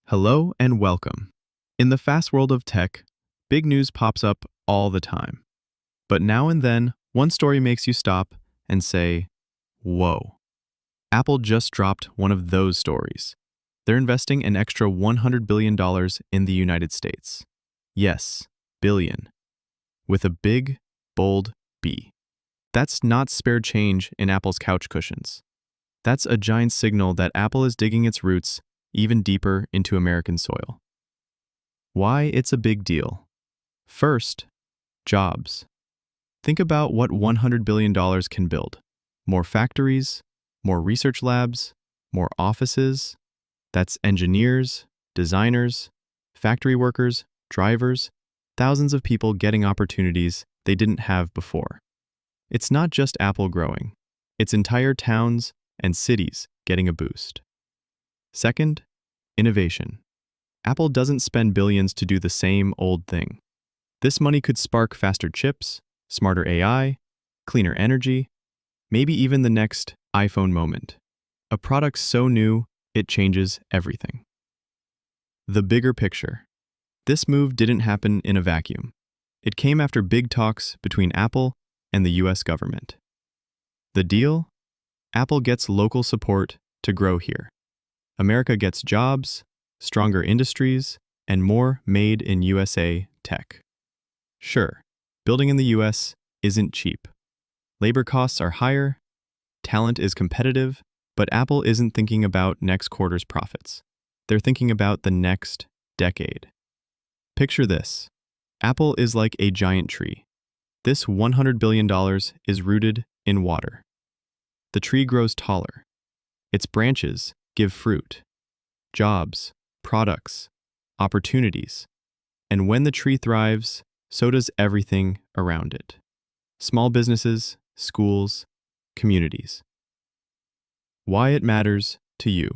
Hello and welcome. In the fast world of tech, big news pops up all the time. But now and then, one story makes you stop and say, whoa. Apple just dropped one of those stories. They're investing an extra $100 billion in the United States. Yes, billion. With a big, bold B. That's not spare change in Apple's couch cushions. That's a giant signal that Apple is digging its roots even deeper into American soil. Why it's a big deal. First, jobs. Think about what $100 billion can build. More factories, more research labs, more offices. That's engineers, designers, factory workers, drivers, thousands of people getting opportunities they didn't have before. It's not just Apple growing. It's entire towns and cities getting a boost. Second, innovation. Apple doesn't spend billions to do the same old thing. This money could spark faster chips, smarter AI, cleaner energy, maybe even the next iPhone moment. A product so new, it changes everything. The bigger picture. This move didn't happen in a vacuum. It came after big talks between Apple and the US government. The deal? Apple gets local support to grow here. America gets jobs, stronger industries, and more made in USA tech. Sure, building in the US isn't cheap. Labor costs are higher, talent is competitive, but Apple isn't thinking about next quarter's profits. They're thinking about the next decade. Picture this. Apple is like a giant tree. This $100 billion is rooted in water. The tree grows taller. Its branches give fruit, jobs, products, opportunities. And when the tree thrives, so does everything around it. Small businesses, schools, communities. Why it matters to you.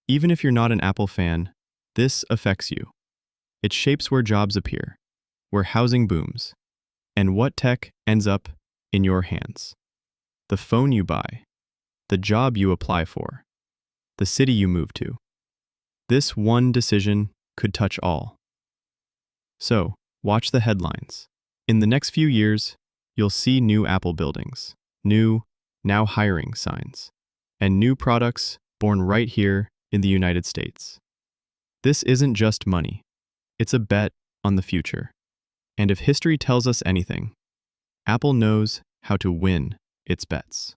Even if you're not an Apple fan, this affects you. It shapes where jobs appear, where housing booms, and what tech ends up in your hands. The phone you buy, the job you apply for, the city you move to. This one decision could touch all. So, watch the headlines. In the next few years, you'll see new Apple buildings, new, now hiring signs, and new products born right here in the United States. This isn't just money. It's a bet on the future. And if history tells us anything, Apple knows how to win its bets.